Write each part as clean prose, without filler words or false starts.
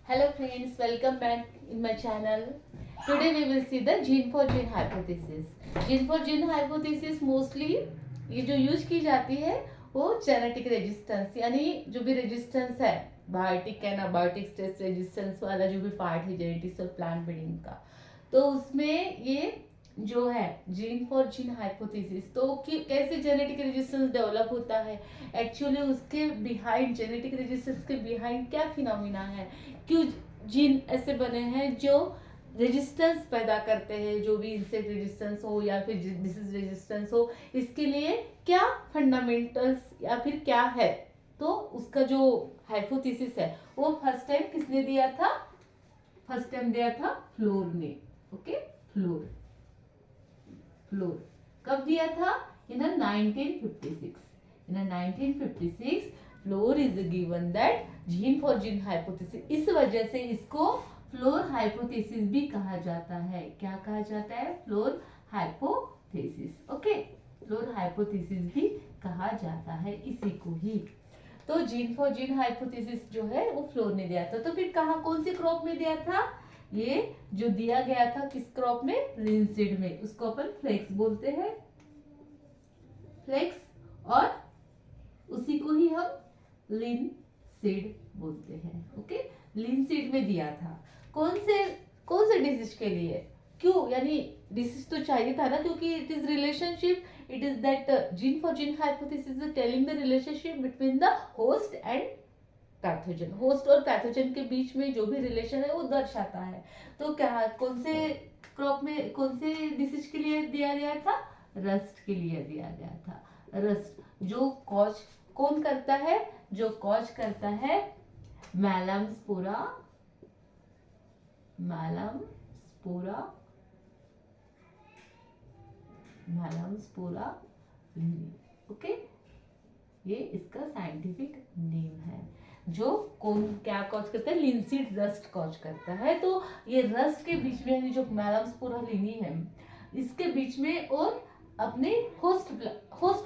Hello friends, welcome back in my channel. Today we will see the gene for gene hypothesis. Gene for gene hypothesis mostly ये जो use की जाती है वो genetic resistance यानी जो भी रेजिस्टेंस है biotic and abiotic stress resistance वाला जो भी पार्ट है जेनेटिक्स और प्लांट ब्रीडिंग का, तो उसमें ये जो है जीन फॉर जीन हाइपोथेसिस, तो कि कैसे जेनेटिक रेजिस्टेंस डेवलप होता है, एक्चुअली उसके बिहाइंड जेनेटिक रेजिस्टेंस के बिहाइंड क्या फिनोमिना है, क्यों जीन ऐसे बने हैं जो रेजिस्टेंस पैदा करते हैं, जो भी इंसेक्ट रेजिस्टेंस हो या फिर डिसीज रेजिस्टेंस हो, इसके लिए क्या फंडामेंटल्स या फिर क्या है। तो उसका जो हाइपोथेसिस है वो फर्स्ट टाइम किसने दिया था, फर्स्ट टाइम दिया था फ्लोर ने। ओके, फ्लोर फ्लोर कब दिया था? इन 1956। इन 1956 floor is given that gene for gene hypothesis. इस वजह से इसको फ्लोर हाइपोथेसिस भी कहा जाता है। क्या कहा जाता है? Floor hypothesis. Okay, floor hypothesis भी कहा जाता है इसी को ही। तो जीन फॉर जीन हाइपोथेसिस जो है वो फ्लोर ने दिया था। तो फिर कहा कौन सी क्रॉप में दिया था? ये जो दिया गया था किस क्रॉप में? लिनसीड में। उसको अपन फ्लेक्स बोलते हैं, फ्लेक्स, और उसी को ही हम लिनसीड बोलते हैं। ओके, लिनसीड में दिया था। कौन से डिसीज के लिए? क्यों? यानी डिसीज तो चाहिए था ना, क्योंकि it is relationship, it is that gene for gene hypothesis is telling the relationship between the host and pathogen. Host और पैथोजन के बीच में जो भी रिलेशन है वो दर्शाता है। तो क्या कौन से क्रॉप में कौन से डिसीज के लिए दिया गया था? रस्ट के लिए दिया गया था। रस्ट जो कॉज कौन करता है? जो कॉज करता है मैलम स्पोरा, मैलम स्पोरा, मैलम स्पोरा। ओके, ये इसका साइंटिफिक नेम है। जो कौन क्या कॉज करता है? लिनसीड रस्ट कॉज करता है। तो ये रस्ट के बीच में यानी जो मैलम स्पोरा लिनी है इसके बीच में और अपने होस्ट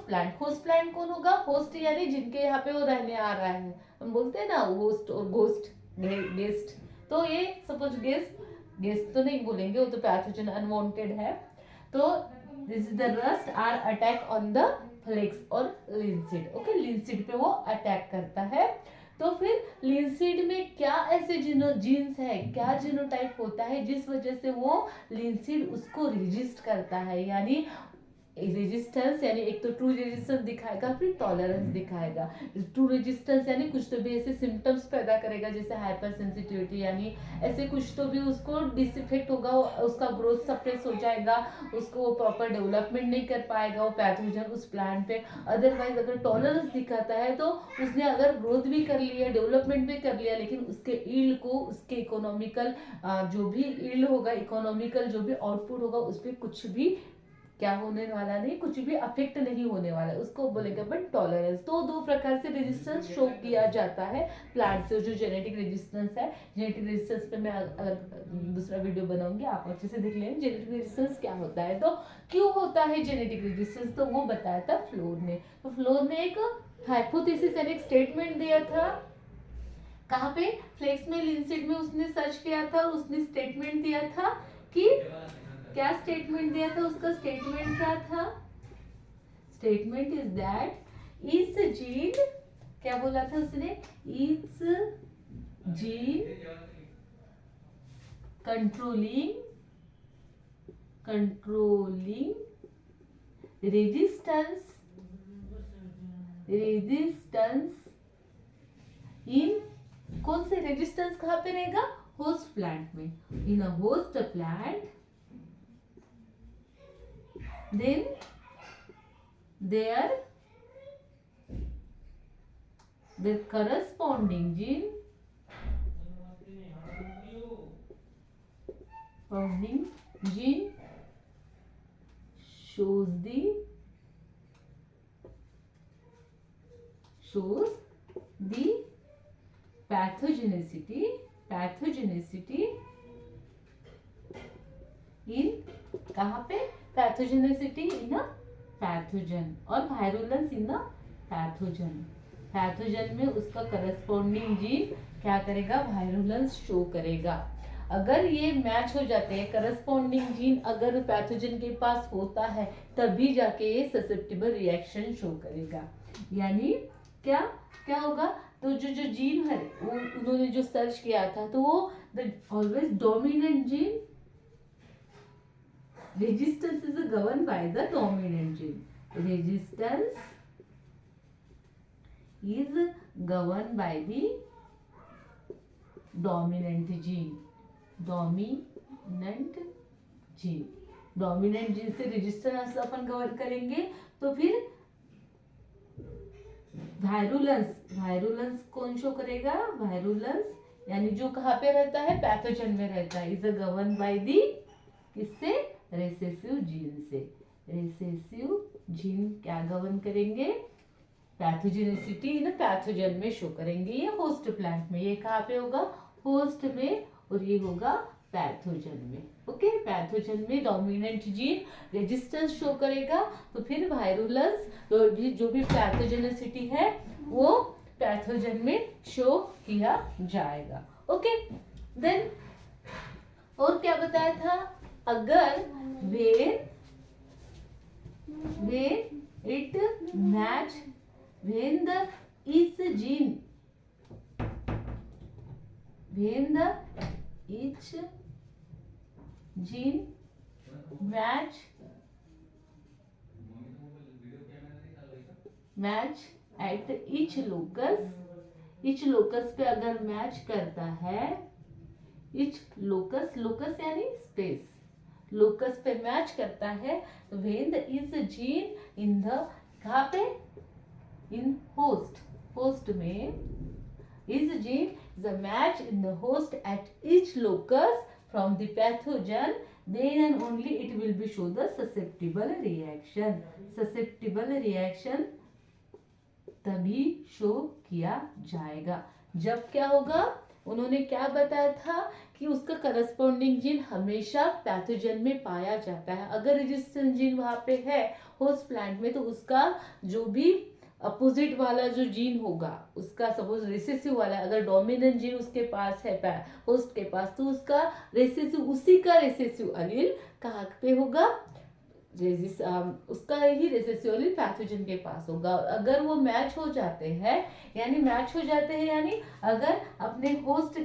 प्लांट कौन होगा? होस्ट यानी जिनके यहाँ पे वो रहने आ रहा है, हम बोलते हैं ना होस्ट और घोस्ट, गेस्ट। तो ये सपोज गेस्ट तो नहीं बोलेंगे, वो तो पैथोजन अनवांटेड है। तो this is the rust or attack on the flax और लिनसीड। ओके, लिनसीड पे वो अटैक करता है। तो फिर लिनसीड में क्या ऐसे जीन्स है, क्या जीनोटाइप होता है जिस वजह से वो लिनसीड उसको रेजिस्ट करता है, यानी रेजिस्टेंस यानी एक तो ट्रू रेजिस्टेंस दिखाएगा, फिर टॉलरेंस दिखाएगा। ट्रू रेजिस्टेंस यानी कुछ तो भी ऐसे सिम्टम्स पैदा करेगा जैसे हाइपर सेंसिटिविटी, यानी ऐसे कुछ तो भी उसको डिसइफेक्ट होगा, उसका ग्रोथ सप्रेस हो जाएगा, उसको वो प्रॉपर डेवलपमेंट नहीं कर पाएगा वो पैथोजन उस प्लांट पे। अदरवाइज अगर टॉलरेंस दिखाता है तो उसने अगर ग्रोथ भी कर लिया, डेवलपमेंट भी कर लिया, लेकिन उसके ईल्ड को, उसके इकोनॉमिकल जो भी ईल्ड होगा, इकोनॉमिकल जो भी आउटपुट होगा, उस पर कुछ भी क्या होने वाला नहीं, कुछ भी अफेक्ट नहीं होने वाला है, उसको बोलेंगे अपन टॉलरेंस। तो दो प्रकार से रेजिस्टेंस शो किया जाता है प्लांट से। जो जेनेटिक रेजिस्टेंस है, जेनेटिक रेजिस्टेंस पे मैं अलग दूसरा वीडियो बनाऊंगी, आप अच्छे से देख लेंगे जेनेटिक रेजिस्टेंस क्या होता है। तो क्यों होता है जेनेटिक रेजिस्टेंस, तो वो बताया था फ्लोर ने। तो फ्लोर ने एक हाइपोथेसिस यानी एक स्टेटमेंट दिया था। कहाँ पे? फ्लेक्स में, लिनसीड में उसने सर्च किया था और उसने स्टेटमेंट दिया था कि क्या स्टेटमेंट दिया था? उसका स्टेटमेंट क्या था? स्टेटमेंट इज दैट इस जीन, क्या बोला था उसने? इस जीन कंट्रोलिंग रेजिस्टेंस इन, कौन से रेजिस्टेंस कहाँ पे रहेगा? होस्ट प्लांट में। In a host plant then their corresponding gene shows the pathogenicity in, कहाँ पे? पैथोजेनिसिटी इन अ पैथोजन और virulence in a pathogen. Pathogen में उसका करस्पॉन्डिंग जीन क्या करेगा, वायरुलेंस शो करेगा। अगर ये मैच हो जाते हैं, करस्पॉन्डिंग जीन अगर पैथोजन के पास होता है तभी जाके ये ससेप्टिबल रिएक्शन शो करेगा। यानी क्या क्या होगा, तो जो जो जीन है वो उन्होंने जो सर्च किया था तो वो the always dominant gene resistance is governed by the dominant gene. Resistance is governed by the dominant gene. dominant gene dominant gene से रेजिस्टेंस अपन गवर्न करेंगे तो फिर वायरुलेंस कौन शो करेगा, वायरुलेंस यानी जो कहाँ पे रहता है, पैथोजन में रहता है, इज गवर्न बाय दी किससे, रेसेसिव जीन से। रेसेसिव जीन क्या गवर्न करेंगे, पैथोजेनिसिटी इन पैथोजन में शो करेंगे। ये होस्ट प्लांट में, ये कहाँ पे होगा, होस्ट में, और ये होगा पैथोजन में। ओके, पैथोजन में डोमिनेंट जीन रेजिस्टेंस शो करेगा तो फिर वायरुलेंस जो भी पैथोजेनिसिटी है वो पैथोजन में शो किया जाएगा। ओके, देन और क्या बताया था, अगर where it match when the each gene match at each locus पे अगर मैच करता है, each locus यानी स्पेस, लोकस पे मैच करता है तो when the is gene in the कहाँ पे, in host में is gene the match in the host at each locus from the pathogen, then and only it will be show the susceptible reaction तभी show किया जाएगा। जब क्या होगा, उन्होंने क्या बताया था कि उसका करस्पॉन्डिंग जीन हमेशा पैथोजन में पाया जाता है। अगर रेजिस्टेंस जीन वहां पे है होस्ट प्लांट में तो उसका जो भी अपोजिट वाला जो जीन होगा, उसका सपोज रिसेसिव वाला अगर डोमिनेंट जीन उसके पास है होस्ट के पास तो उसका रेसेसिव, उसी का रेसेसिव अलील कहाँ पे होगा, उसका ही रेसेसिव अलील पैथोजन के पास होगा। अगर वो मैच हो जाते हैं यानी अगर अपने होस्ट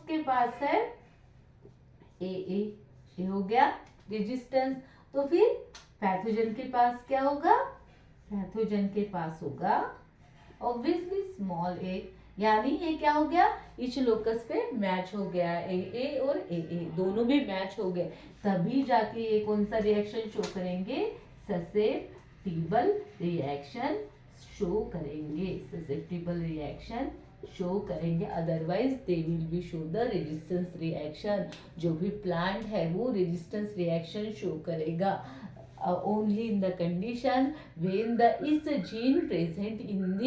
के पास है ए हो गया रेजिस्टेंस, तो फिर पैथोजन के पास क्या होगा, पैथोजन के पास होगा ऑब्वियसली स्मॉल ए, यानी ये क्या हो गया, इच लोकस पे मैच हो गया, ए और ए दोनों भी मैच हो गए, तभी जाके ये कौन सा रिएक्शन शो करेंगे, ससेप्टिबल रिएक्शन शो करेंगे, otherwise they will be show the resistance reaction. जो भी प्लांट है वो रेजिस्टेंस रिएक्शन शो करेगा only in the condition when the is gene present in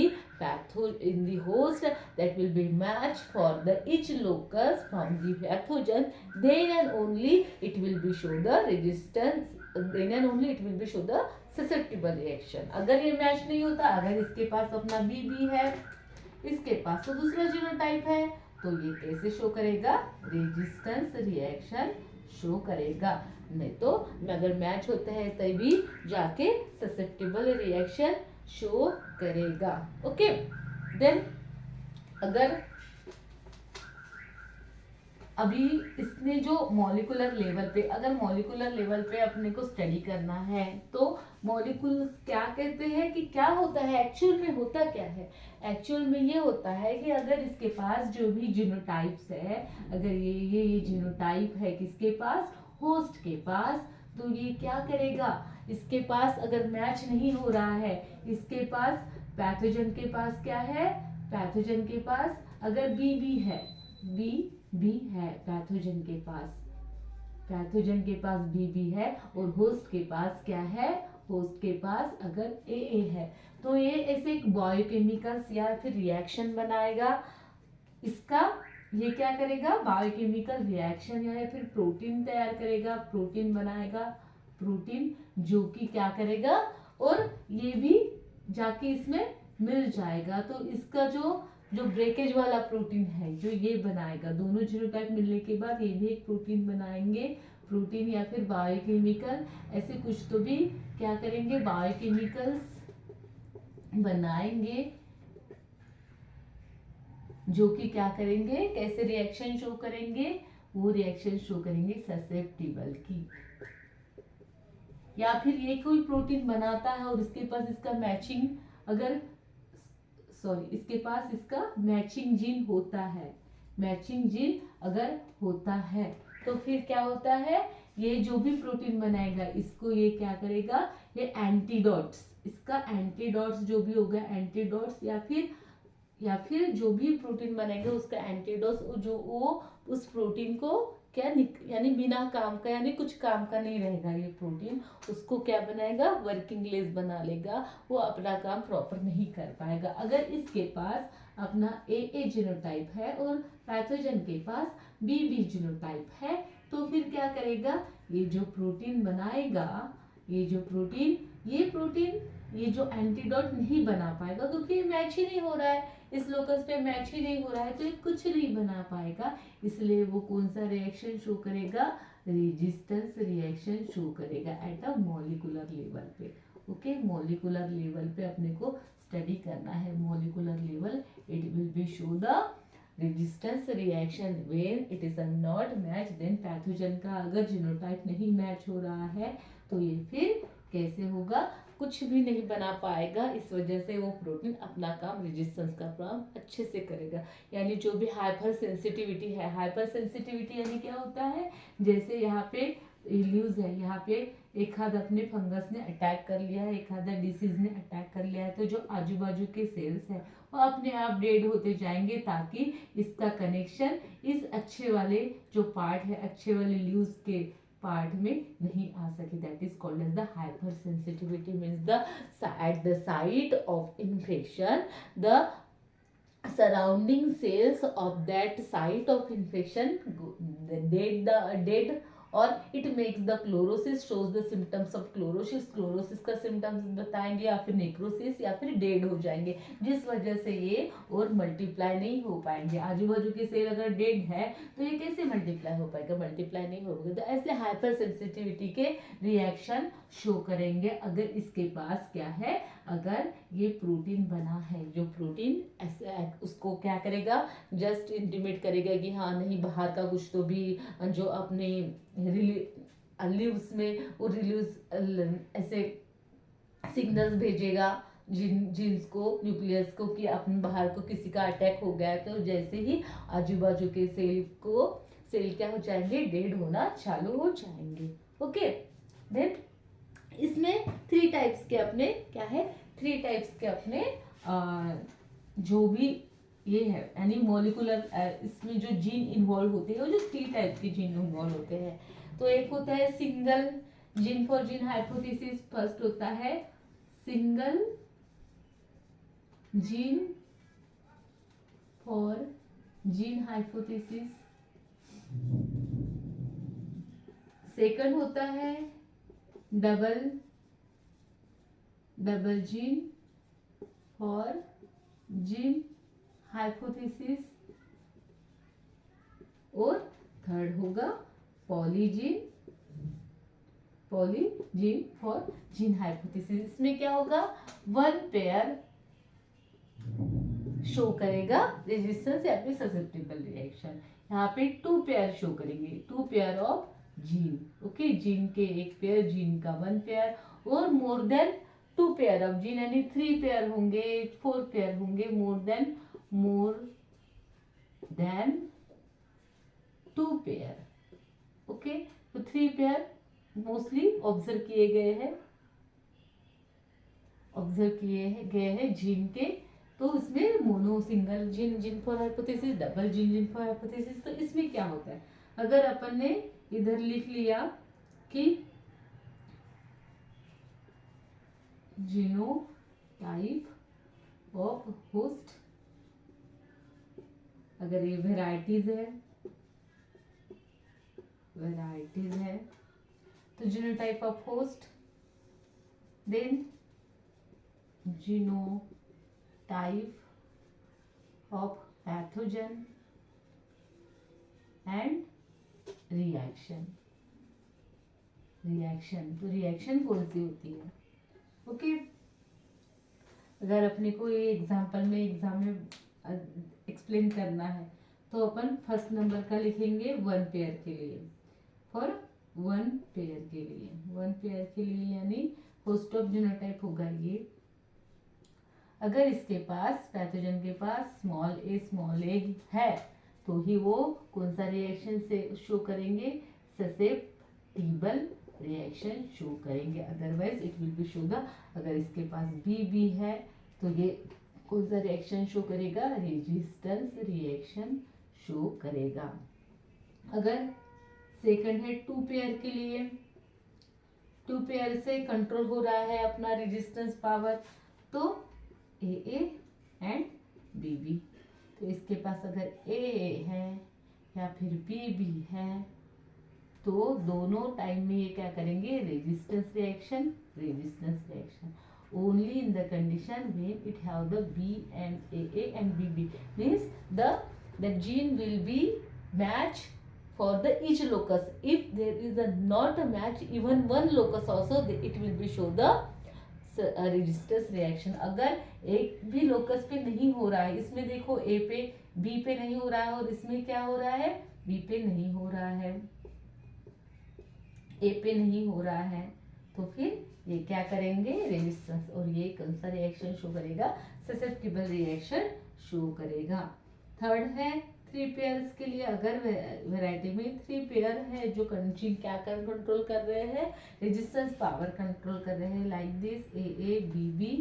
the host that will be matched for the each locus from the pathogen, then and only it will be show the resistance, then and only it will be show the susceptible reaction। अगर ये match नहीं होता, अगर इसके पास अपना BB है, इसके पास तो दूसरा जीनोटाइप है, तो ये कैसे शो करेगा, रेजिस्टेंस रिएक्शन शो करेगा। नहीं तो अगर मैच होता है तभी जाके ससेप्टिबल रिएक्शन शो करेगा। ओके, देन अगर अभी इसने जो मॉलिक्यूलर लेवल पे अपने को स्टडी करना है तो मॉलिक्यूल्स क्या कहते हैं कि क्या होता है, एक्चुअल में होता क्या है, एक्चुअल में ये होता है कि अगर इसके पास जो भी जीनोटाइप्स है, अगर ये जीनोटाइप है किसके पास, होस्ट के पास, तो ये क्या करेगा, इसके पास अगर मैच नहीं हो रहा है, इसके पास पैथोजन के पास क्या है, पैथोजन के पास अगर बी है पैथोजन के पास बी है और होस्ट के पास क्या है, होस्ट के पास अगर ए है, तो ये ऐसे एक बायोकेमिकल्स या फिर रिएक्शन बनाएगा, इसका ये क्या करेगा, बायोकेमिकल रिएक्शन या फिर प्रोटीन तैयार करेगा, प्रोटीन बनाएगा, प्रोटीन जो कि क्या करेगा और ये भी जाके इसमें मिल जाएगा, तो इसका जो जो ब्रेकेज वाला प्रोटीन है जो ये बनाएगा, दोनों जीनोटाइप मिलने के बाद ये भी एक प्रोटीन बनाएंगे, प्रोटीन या फिर बायोकेमिकल ऐसे कुछ तो भी क्या करेंगे, बायोकेमिकल्स बनाएंगे जो कि क्या करेंगे, कैसे रिएक्शन शो करेंगे, वो रिएक्शन शो करेंगे ससेप्टिबल की। या फिर ये कोई प्रोटीन बनाता है और इसके पास इसका मैचिंग अगर इसके पास इसका मैचिंग जीन होता है, मैचिंग जीन अगर होता है तो फिर क्या होता है, ये जो भी प्रोटीन बनाएगा इसको ये क्या करेगा, ये एंटीडॉट्स, इसका एंटीडॉट्स जो भी होगा, एंटीडॉट्स या फिर जो भी प्रोटीन बनेगा उसका एंटीडोस जो वो उस प्रोटीन को क्या यानी बिना काम का, यानी कुछ काम का नहीं रहेगा ये प्रोटीन, उसको क्या बनाएगा, वर्किंग लेस बना लेगा, वो अपना काम प्रॉपर नहीं कर पाएगा। अगर इसके पास अपना ए जीनोटाइप है और पैथोजन के पास बी जीनोटाइप है तो फिर क्या करेगा, ये जो प्रोटीन बनाएगा, ये प्रोटीन ये जो एंटीडोट नहीं बना पाएगा क्योंकि मैच ही नहीं हो रहा है, इस लोकस पे मैच ही नहीं हो रहा है तो ये कुछ नहीं बना पाएगा, इसलिए वो कौन सा रिएक्शन शो करेगा, रेजिस्टेंस रिएक्शन शो करेगा एट अ मॉलिक्यूलर लेवल पे। ओके, मॉलिक्यूलर लेवल पे अपने को स्टडी करना है, molecular level it will be show the resistance reaction when it is not match, then pathogen का अगर जीनोटाइप नहीं मैच हो रहा है तो ये फिर कैसे होगा, कुछ भी नहीं बना पाएगा, इस वजह से वो प्रोटीन अपना काम, रेजिस्टेंस का काम अच्छे से करेगा। यानी जो भी हाइपर सेंसिटिविटी है, हाइपर सेंसिटिविटी यानी क्या होता है, जैसे यहाँ पे इल्यूज है, यहाँ पे एक आध अपने फंगस ने अटैक कर लिया है, एक आधा डिसीज ने अटैक कर लिया है तो जो आजू बाजू के सेल्स हैं वो अपने आप डेड होते जाएंगे ताकि इसका कनेक्शन इस अच्छे वाले जो पार्ट है, अच्छे वाले ल्यूज के पार्ट में नहीं आ सके, that is called as the hyper sensitivity, means the at the site of infection the surrounding cells of that site of infection dead or it makes the chlorosis, shows the symptoms of chlorosis, chlorosis का symptoms बताएंगे या फिर necrosis या फिर dead हो जाएंगे, जिस वजह से ये और मल्टीप्लाई नहीं हो पाएंगे। आजू बाजू के सेल अगर डेड है तो ये कैसे मल्टीप्लाई हो पाएगा, मल्टीप्लाई नहीं होगा, तो ऐसे हाइपर सेंसिटिविटी के रिएक्शन शो करेंगे अगर इसके पास क्या है, अगर ये प्रोटीन बना है, जो प्रोटीन ऐसे उसको क्या करेगा, जस्ट इंटीमेट करेगा कि हाँ नहीं बाहर का कुछ तो भी जो अपने रिलीव्स में वो रिलीव्स ऐसे सिग्नल्स भेजेगा जीन्स को, न्यूक्लियस को कि अपने बाहर को किसी का अटैक हो गया है, तो जैसे ही आजू बाजू के सेल क्या हो जाएंगे, डेड होना चालू हो जाएंगे। ओके, देन इसमें थ्री टाइप्स के अपने क्या है, थ्री टाइप्स के अपने जो भी ये है यानी मॉलिक्यूलर इसमें जो जीन इन्वॉल्व होते हैं वो जो थ्री टाइप के जीन इन्वॉल्व होते हैं, तो एक होता है single gene for gene hypothesis, first होता है single gene for gene hypothesis, second होता है double gene for gene hypothesis, और थर्ड होगा पॉलीजीन फॉर जीन हाइपोथेसिस। इसमें क्या होगा, वन पेयर शो करेगा रेजिस्टेंस या फिर ससेप्टेबल रिएक्शन, यहाँ पे टू पेयर शो करेंगे, two pair of gene, okay, gene के एक पेयर, जीन का वन पेयर, और more than two pair of gene यानी थ्री पेयर होंगे, फोर पेयर होंगे, more than two pair, okay, तो थ्री पेयर मोस्टली ऑब्जर्व किए गए हैं जीन के, तो इसमें mono single gene for hypothesis, double gene for hypothesis, तो इसमें क्या होता है, अगर अपन ने इधर लिख लिया कि जीनोटाइप ऑफ होस्ट, अगर ये वेराइटीज है तो genotype of host, then genotype of pathogen and reaction. Reaction, तो रिएक्शन कौन सी होती है? ओके, अगर अपने को ये एग्जाम में एक्सप्लेन करना है तो अपन फर्स्ट नंबर का लिखेंगे वन पेयर के लिए, फॉर वन पेयर के लिए, वन पेयर के लिए यानी होस्ट ऑफ जीनोटाइप होगा ये। अगर इसके पास पैथोजन के पास स्मॉल ए है तो ही वो कौन सा रिएक्शन से शो करेंगे? ससेप्टिबल रिएक्शन शो करेंगे, otherwise it will be show the. अगर इसके पास बी है तो ये कौन सा रिएक्शन शो करेगा? रेजिस्टेंस रिएक्शन शो करेगा। अगर सेकंड है टू पेयर के लिए, टू पेयर से कंट्रोल हो रहा है अपना रेजिस्टेंस पावर, तो ए एंड बी। तो इसके पास अगर ए है या फिर बी है तो दोनों टाइम में ये क्या करेंगे? Resistance reaction only in the condition when it have the B and AA and BB, means the gene will be match for the each locus. If there is not a match even one locus also, it will be show the resistance reaction. अगर एक भी locus पे नहीं हो रहा है, इसमें देखो ए पे बी पे नहीं हो रहा है और इसमें क्या हो रहा है? बी पे नहीं हो रहा है, ए पे नहीं हो रहा है, तो फिर ये क्या करेंगे? रेजिस्टेंस, और ये कौन सा रिएक्शन शो करेगा? ससेप्टिबल रिएक्शन शो करेगा। थर्ड है थ्री पेयर्स के लिए, अगर वैरायटी में थ्री पेयर है जो जीन क्या कंट्रोल कर रहे हैं? रेजिस्टेंस पावर कंट्रोल कर रहे हैं, लाइक दिस ए बी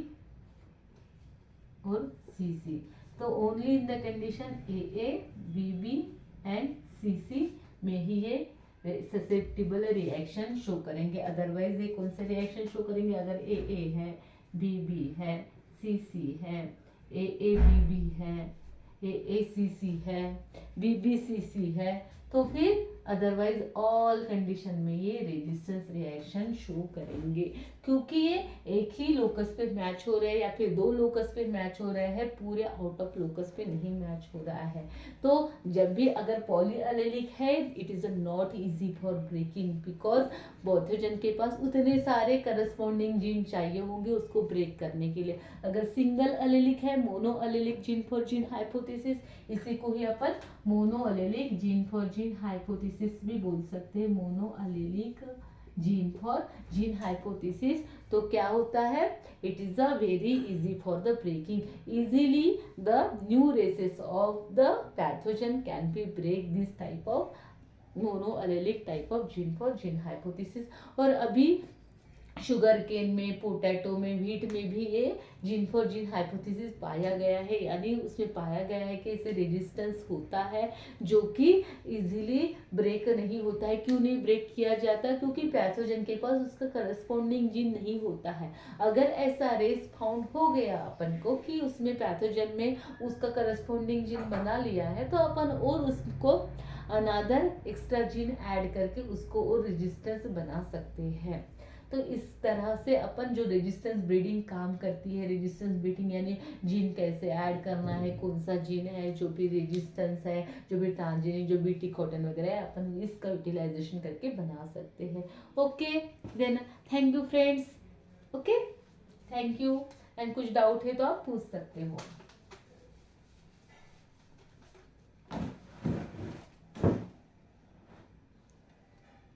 और सी। तो only in the condition a b and c में ही ये ससेप्टिबल रिएक्शन शो करेंगे, अदरवाइज ये कौन से रिएक्शन शो करेंगे? अगर ए है, बी है, सी है, ए बी है, सी है, बी सी है, तो फिर अदरवाइज ऑल कंडीशन में ये रेजिस्टेंस रिएक्शन शो करेंगे, क्योंकि ये एक ही लोकस पे मैच हो रहे हैं या फिर दो लोकस पे मैच हो रहे हैं, पूरे आउट ऑफ लोकस पे नहीं मैच हो रहा है। तो जब भी अगर पॉली एलेलिक है, it is not easy for breaking, because pathogen के पास उतने सारे करस्पॉन्डिंग जीन चाहिए होंगे उसको ब्रेक करने के लिए। अगर सिंगल एलेलिक है, mono allelic gene for gene hypothesis, इसी को ही अपन mono allelic gene for gene hypothesis भी बोल सकते हैं, mono allelic gene for gene hypothesis. तो क्या होता है? It is a very easy for the breaking, easily the new races of the pathogen can be break this type of mono allelic type of gene for gene hypothesis. और अभी sugar cane में, potato में, wheat में भी ये gene for gene hypothesis पाया गया है, यानी उसमें पाया गया है कि इसे रेजिस्टेंस होता है जो कि इजीली ब्रेक नहीं होता है। क्यों नहीं ब्रेक किया जाता? क्योंकि पैथोजन के पास उसका करस्पॉन्डिंग जीन नहीं होता है। अगर ऐसा रेस फाउंड हो गया अपन को कि उसमें पैथोजन में उसका करस्पॉन्डिंग जीन बना लिया है, तो अपन और उसको अनदर एक्स्ट्रा जीन ऐड करके उसको और रेजिस्टेंस बना सकते हैं। तो इस तरह से अपन जो रेजिस्टेंस ब्रीडिंग काम करती है, रेजिस्टेंस ब्रीडिंग यानी जीन कैसे ऐड करना है, कौन सा जीन है जो भी रेजिस्टेंस है, जो भी ट्रांसजीन, जो भी टिकोटन वगैरह है, अपन इसका यूटिलाइजेशन करके बना सकते हैं। Okay then, thank you friends. Okay, thank you. And कुछ डाउट है तो आप पूछ सकते हो।